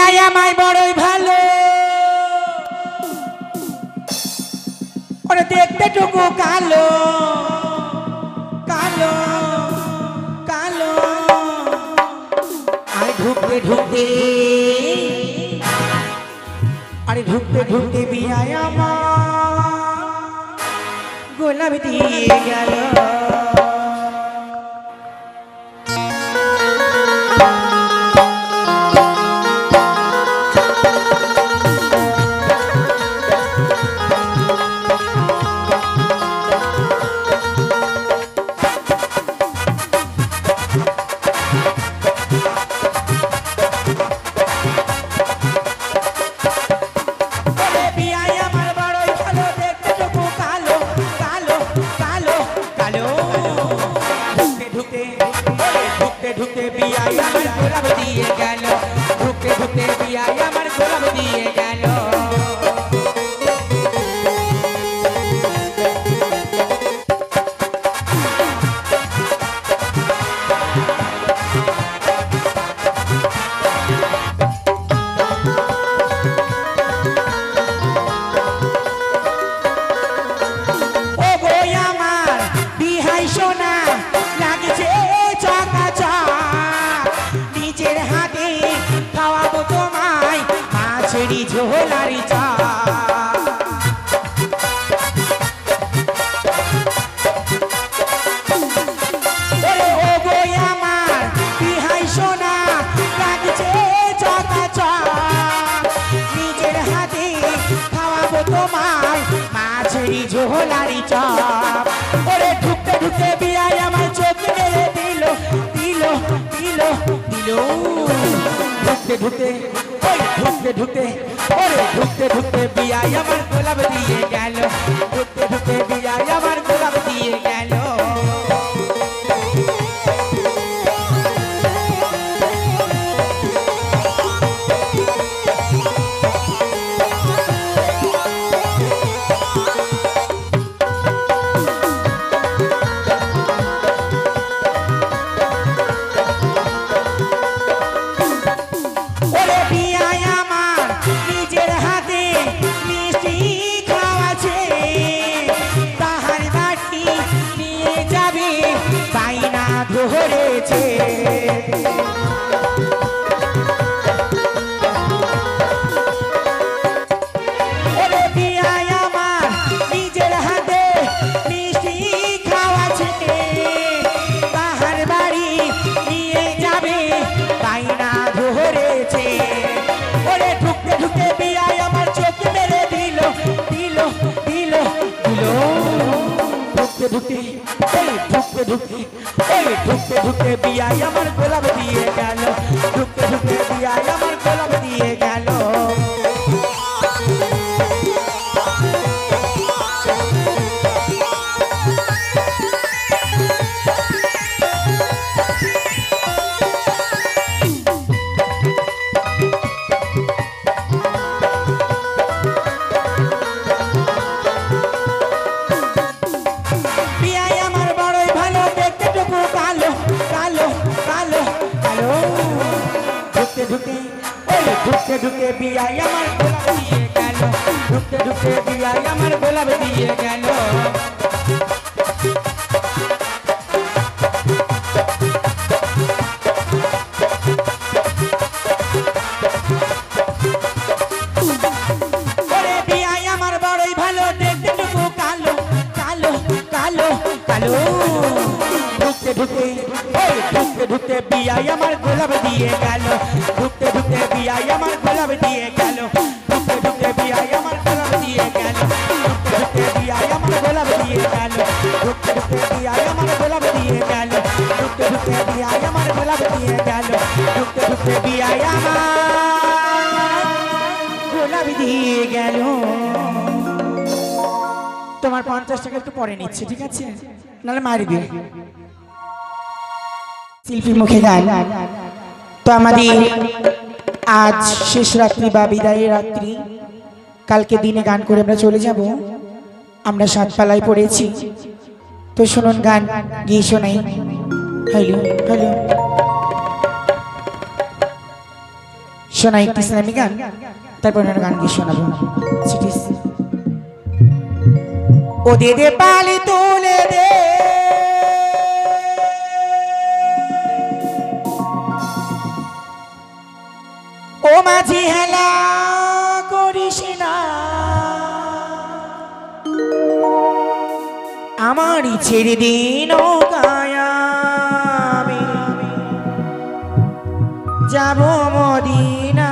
বিয়াই আমায় বড়ই ভালো ওরে দেখতে টুকু কালো কালো কালো আরে ঢুকতে ঢুকতে আরে ঢুকতে ঢুকতে বিয়াই আমার গোলাপ দিয়ে গেল ঝোলারি চা ও বই আমার বিহাই সোনা লাগছে চকা নিজের হাতে খাওয়াবো তোমায় মাছেরি ঝোলারি চা ওরে ঢুকতে ঢুকতে বিয়াই আমার চোখ মেরে দিল দিল দিল দিল ঢুকতে ঢুকতে ঢুকতে ঢুকতে ওরে ঢুকতে ঢুকতে বিয়াই আমার গোলাপ দিয়ে গেল ঢুকতে ঢুকতে বিয়াই আমার গোলাপ দিয়ে গেল ধরেছে ওরে বিয়াই আমার নিজের হাতে মিষ্টি খাওয়াছে বাহার বাড়ি নিয়ে যাবে তাই না ধরেছে ওরে ঢুকতে ঢুকতে বিয়াই আমার চোখ মেরে দিল দিল দিল দিল ঢুকতে ঢুকতে ঢুকতে ঢুকতে ঢুকতে ঢুকতে বিয়াই আমার গোলাপ দিয়ে গেল ঢুকতে ঢুকতে বিয়াই আমার গোলাপ দিয়ে গেল ঢুকতে ঢুকতে বিয়াই আমার গোলাপ দিয়ে গেল ঢুকতে ঢুকতে বিয়াই আমার গোলাপ দিয়ে গেল ওরে বিয়াই আমার বড়ই ভালো দেখতে টুকু কালো কালো কালো কালো ঢুকতে ঢুকতে ঢুকতে ঢুকতে বিয়াই আমার গোলাপ দিয়ে গেল ঢুকতে ঢুকতে বিয়াই আমার গোলাপ দিয়ে গেল ঢুকতে ঢুকতে বিয়াই আমার গোলাপ দিয়ে গেল ঢুকতে ঢুকতে বিয়াই আমার গোলাপ দিয়ে গেল ঢুকতে ঢুকতে বিয়াই আমার গোলাপ দিয়ে গেল ঢুকতে ঢুকতে বিয়াই আমার গোলাপ দিয়ে গেল ঢুকতে ঢুকতে বিয়াই আমার গোলাপ দিয়ে গেল তোমার 50 টাকা একটু পরে নিচ্ছে ঠিক আছে নাহলে মারবে শিল্পী মুখে গান তো আমাদের আজ শেষ রাত্রি বা বিদায়ের রাত্রি কালকে দিনে গান করে আমরা চলে যাব আমরা সাতপালায় পড়েছি তো শুনুন গান গিয়ে শোনাই হ্যালো হ্যালো শোনাই একটি ইসলামী গান, তারপর ওনার গান গিয়ে শোনাবো। চিঠিস ও দে দে পালি তুলে দে, ও মাঝি হেলা করিস না, আমারই ছেড়ে দিন নৌকায় আমি যাব মদিনা।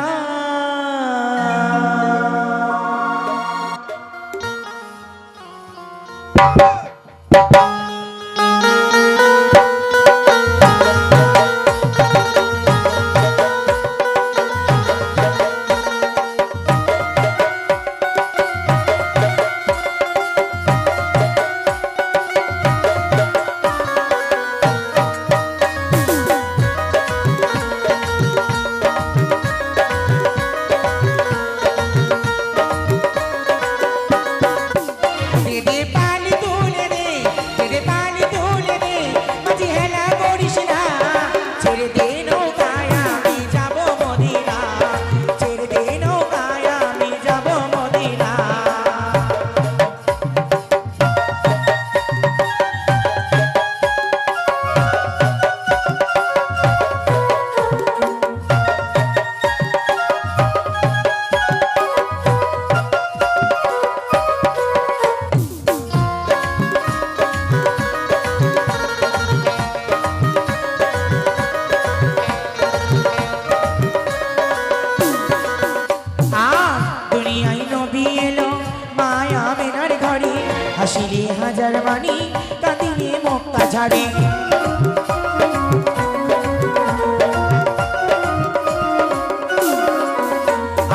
হাসিলে হাজার বাণী, কাঁদিলে মুক্তা ঝাড়ে।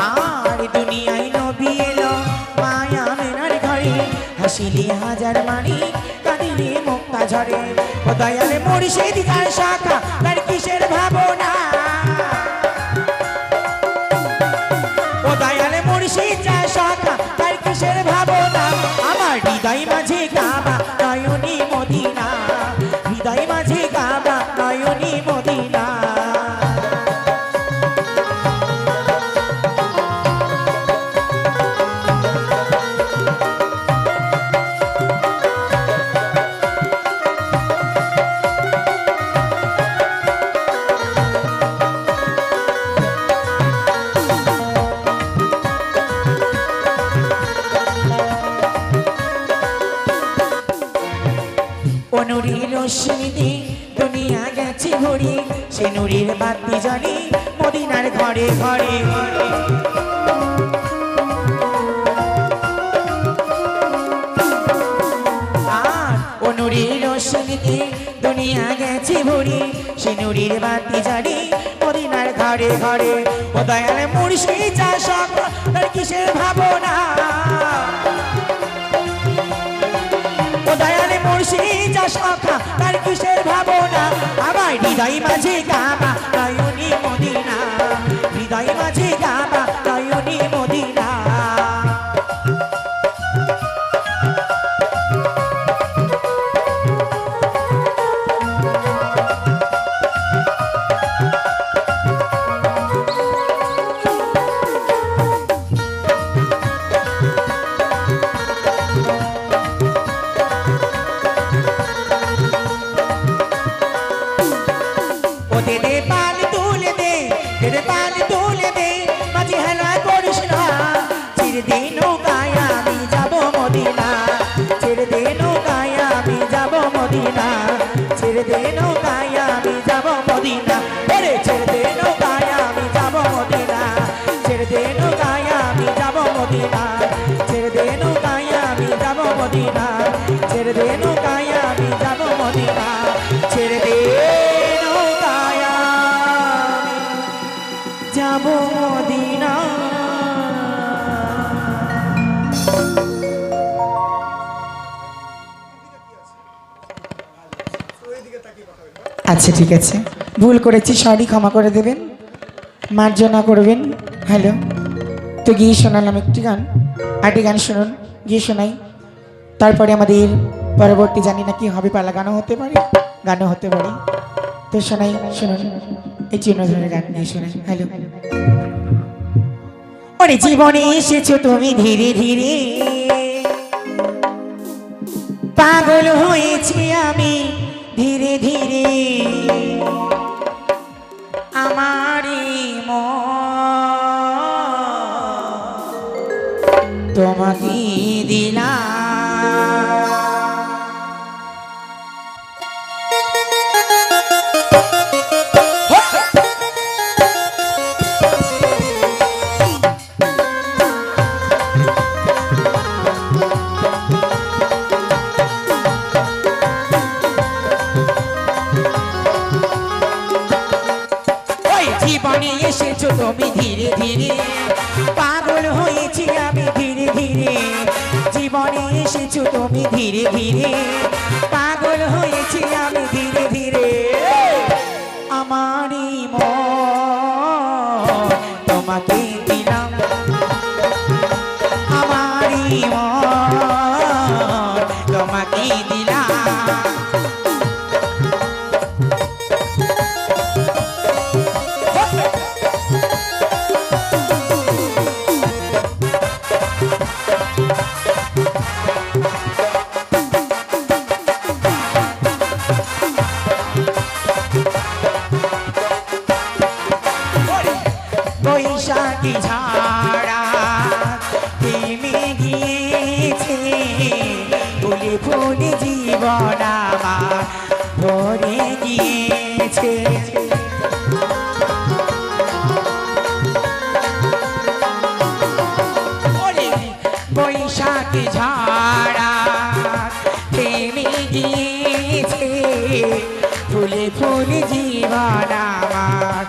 আর দুনিয়ায় নবী এলো মায়া মেনার ঘরে, হাসিলে হাজার বাণী, কাঁদিলে মুক্তা ঝরে। ও দয়ালে মুর্শিদ যার শাখা, তার কিসের ভাবনা। ও দয়ালে মুর্শিদ যার শাখা, তার কিসের ভাবনা। আমার হৃদয় মাঝে কাবা নয়নী মদিনা, হৃদয় মাঝে কাবা নয়নী মদিনা। নুরির রশ্মিতে দুনিয়া গেছে ঘুরি, সে নুরির বাতি জ্বলে মদিনার ঘরে ঘরে। আর ও নুরির রশ্মিতে দুনিয়া গেছে ভরি, সে নুরির বাতি জ্বলে মদিনার ঘরে ঘরে। ও দয়াল মুর্শিদ যা শখ, তার কিসের ভাবনা। ও দয়াল মুর্শিদ যা সখা, তার কিসের ভাবনা। আমার হৃদয় মাঝে কাবা নয়নী মদিনা, হৃদয় মাঝে কাবা নয়নী মদিনা। দে দে পাল তুলে দে, দে দে পাল তুলে দে, মাঝি হেলা করিস না। ছেড়ে দে নৌকায় আমি যাব মদিনা, ছেড়ে দে নৌকায় আমি যাব মদিনা, ছেড়ে দে নৌকায় আমি যাব মদিনা। ওরে ছেড়ে দে নৌকায় আমি যাব মদিনা, ছেড়ে দে নৌকায় আমি যাব মদিনা, ছেড়ে দে নৌকায় আমি যাব মদিনা, ছেড়ে দে নৌকায় আমি যাব মদিনা, ছেড়ে দে যাব মদিনা। আচ্ছা ঠিক আছে, ভুল করেছি, সরি ক্ষমা করে দেবেন, মার্জনা করবেন। হ্যালো, তো গিয়ে শোনালাম একটি গান, আরেকটি গান শুনুন, গিয়ে শোনাই। তারপরে আমাদের পরবর্তী জানি না কি হবে, পালা গানও হতে পারে, গানও হতে পারে। তো শোনাই, শুনুন। একটি নজরের গান নিয়ে শোনেন। হ্যালো, ওরে জীবনে এসেছো তুমি ধীরে ধীরে, পাগল হয়েছি আমি ধীরে ধীরে, আমারই মন তোমাকে দিলাম। জীবনে এসেছো তুমি ধীরে ধীরে, পাগল হয়েছি আমি ধীরে ধীরে, জীবনে এসেছো তুমি ধীরে ধীরে, পাগল হয়েছি আমি ধীরে ধীরে, আমারই মন তোমাকে দিলাম, আমারই মন তোমাকে দিলাম। বৈশাখী ঝাড়া থেমে গিয়েছে, ফুলে ফুলে জীবন আমার ভরে গিয়েছে, বৈশাখী ঝাড়া থেমে গিয়েছে, ফুলে ফুলে জীবন আমার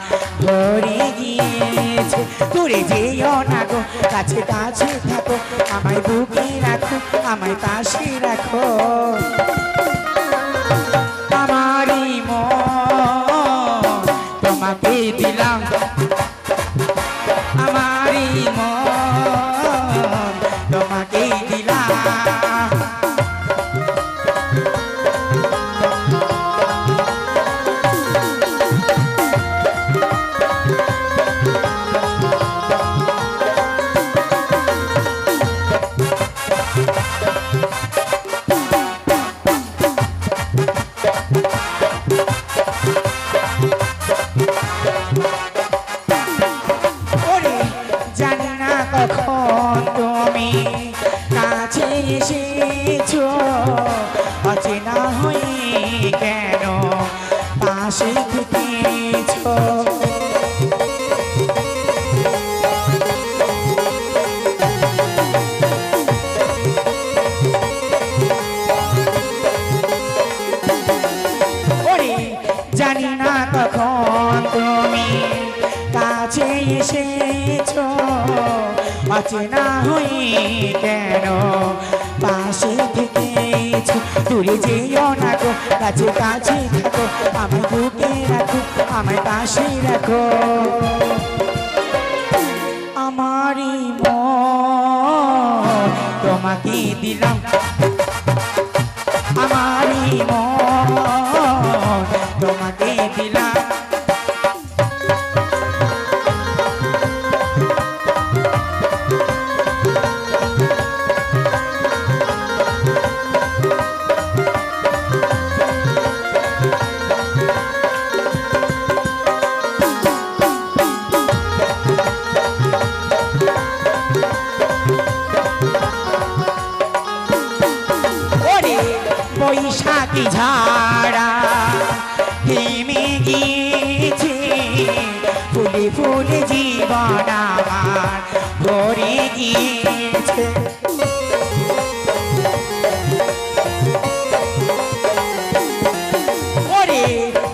ভরে গিয়েছে। দূরে যেও না গো, কাছে কাছে থাকো, আমায় বুকে রাখো, আমায় পাশে রাখো, আমারই মন তোমাকে দিলাম, আমারই মন তোমাকে দিলাম। জানি না কখন তুমি কাছে এসেছো, অচেনা হয়ে কেন পাশে থেকেছো, জানি না কখন তুমি কাছে এসেছো, অচেনা হয়ে কেন পাশে থেকেছো। দূরে যেও না গো, কাছে কাছে থাকো, আমায় বুকে রাখো, আমায় পাশে রাখো, আমারই মন তোমাকে দিলাম, আমারই মন তোমাকে দিলাম। বৈশাখী ঝাড়া থেমে গিয়েছে, ফুলে ফুলে জীবন আমার ভরে গিয়েছে,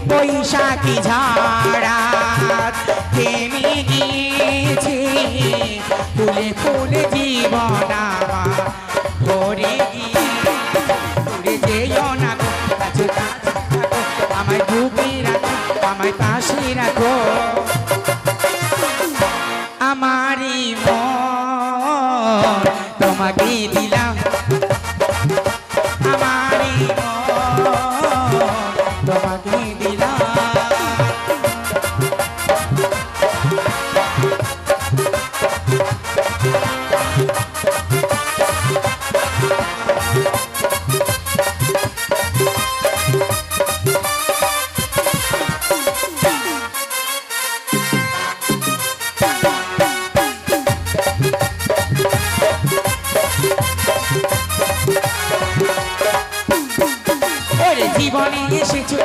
বৈশাখী ঝাড়া থেমে গিয়েছে, ফুলে ফুলে জীবন আমার ভরে গিয়েছে। দূরে যেও না গো, কাছে কাছে থাকো, আমায় বুকে রাখো, আমায় পাশে রাখো, আমারই মন তোমাকে দিলাম, আমারই মন তোমাকে দিলাম।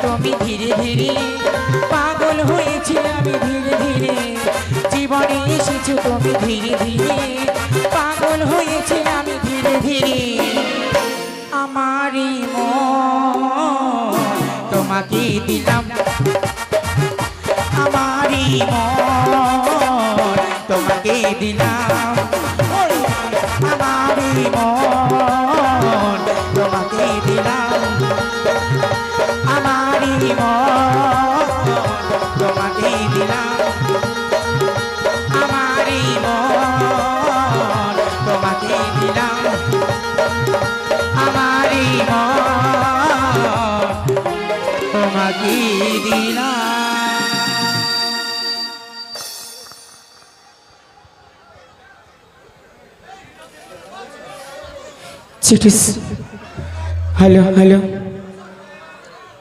তুমি ধীরে ধীরে পাগল হয়েছি আমি ধীরে ধীরে জীবনে এসেছো তুমি ধীরে ধীরে পাগল হয়েছি আমি ধীরে ধীরে আমারই মন তোমাকে দিলাম আমারই মন তোমাকে দিলাম আমারই মন তোমাকে দিলাম আমারই মন তোমাকে দিলাম আমারই মন তোমাকে দিলাম আমারই মন তোমাকে দিলাম চিঠিস হ্যালো হ্যালো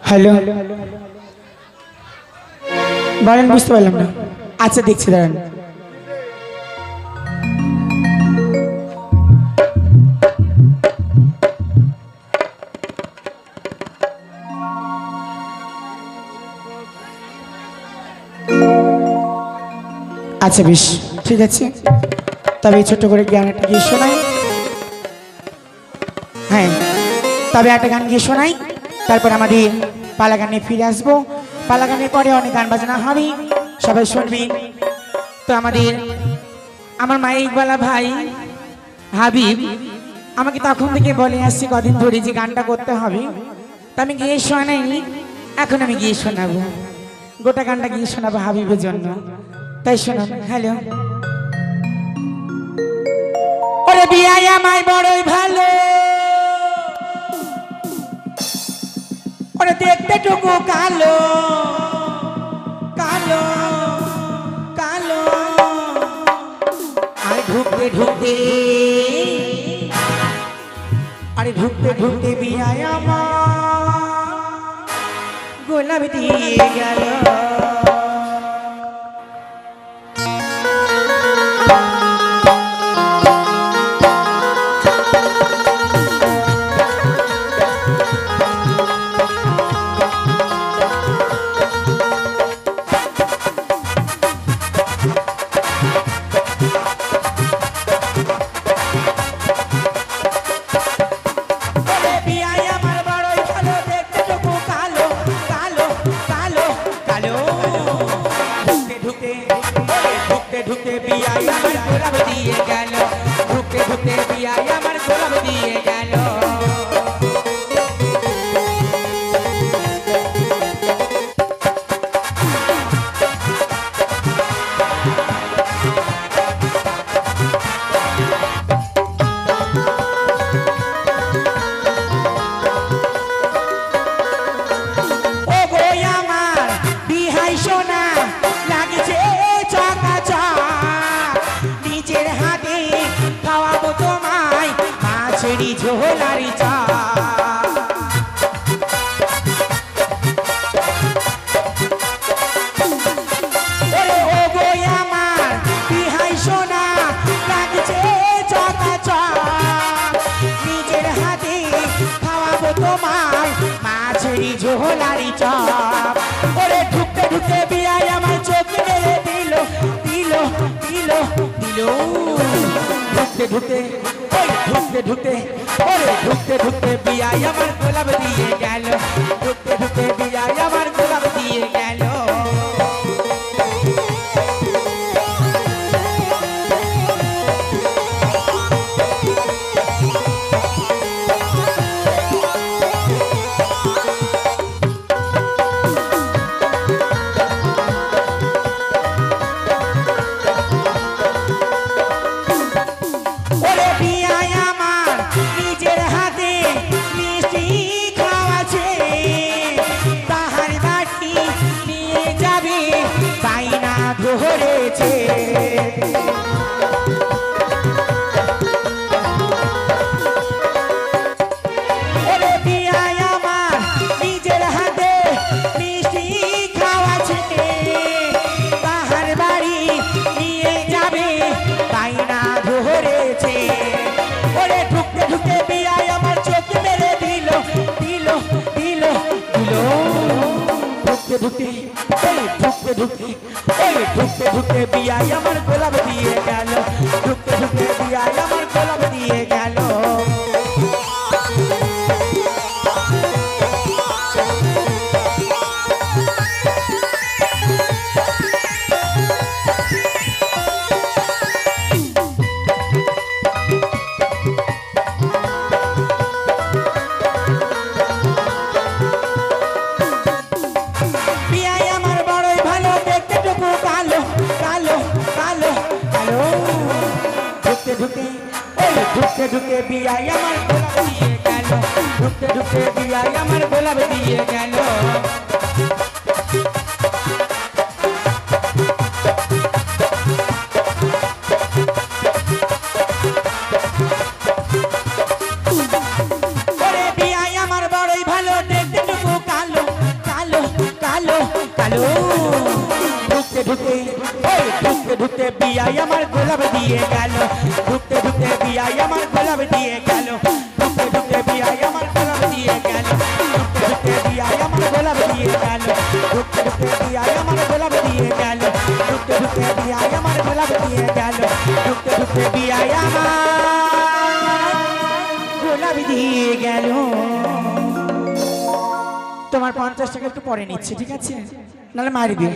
হ্যালো বলেন বুঝতে পারলাম না আচ্ছা দেখছি দাঁড়ান আচ্ছা বেশ ঠিক আছে তবে ছোট্ট করে গান একটা গিয়ে শোনাই হ্যাঁ তবে একটা গান গিয়ে শোনাই তারপর আমাদের পালা গানে ফিরে আসবো পালা গানের পরে অনেক গান বাজনা হবে সবাই শুনবেন তো আমার মায়ের ইকবালা ভাই হাবিব আমাকে তখন থেকে বলে আসছি কদিন ধরে যে গানটা করতে হবে তা আমি গিয়ে শোনাইনি এখন আমি গিয়ে শোনাবো গোটা গানটা গিয়ে শোনাবো হাবিবের জন্য তাই শুনুন হ্যালো ওরে বিয়াই আমায় বড়ই ভালো ওরে দেখতে টুকু কালো কালো কালো আরে ঢুকতে ঢুকতে আরে ঢুকতে ঢুকতে বিয়াই আমার গোলাপ দিয়ে গেল ঢুকতে বিয়াই আমার গোলাপ দিয়ে গেল ঢুকতে ঢুকতে বিয়াই আমার গোলাপ দিয়ে গেল ঝোলারি চা ওরে ও গো আমার বিহাই সোনা লাগছে চকা নিজের হাতে খাওয়াবো তোমায় মাছেরি ঝোলারি চা ওরে ঢুকতে ঢুকতে বিয়াই আমার চোখ মেলে দিল দিল দিল দিল ঢুকতে ঢুকতে ঢুকতে ঢুকতে ওরে ঢুকতে ঢুকতে বিয়াই আমার গোলাপ দিয়ে গেল ঢুকতে ঢুকতে বিয়াই আমার গোলাপ দিয়ে গেল এই ঢুকতে ঢুকতে এই ঢুকতে ঢুকতে বিয়াই আমার গোলাপ দিয়ে গেল ঢুকতে ঢুকতে বিয়াই আমার গোলাপ দিয়ে গেল বিয়াই আমার বড়ই ভালো দেখতে টুকু কালো কালো কালো কালো ঢুকতে ঢুকতে এই ঢুকতে ঢুকতে বিয়াই আমার গোলাপ দিয়ে গেল ঢুকতে ঢুকতে বিয়াই আমার গোলাপ দিয়ে গেল ওরে বিয়াই আমার বড়ই ভালো দেখতে টুকু কালো কালো কালো কালো ঢুকতে ঢুকতে ওই ঢুকতে ঢুকতে বিয়াই আমার গোলাপ দিয়ে গেল ঢুকতে ঢুকতে বিয়াই আমার গোলাপ দিয়ে গেল ঢুকতে ঢুকতে বিয়াই আমার গোলাপ দিয়ে গেল ঢুকতে ঢুকতে বিয়াই আমার গোলাপ দিয়ে গেল ঢুকতে ঢুকতে বিয়াই আমার গোলাপ দিয়ে গেল ঢুকতে ঢুকতে বিয়াই আমার গোলাপ দিয়ে গেল ঢুকতে ঢুকতে বিয়াই আমার গোলাপ দিয়ে গেল তোমার 50 টাকা একটু পরে নিচ্ছে ঠিক আছে নাহলে মারি দিও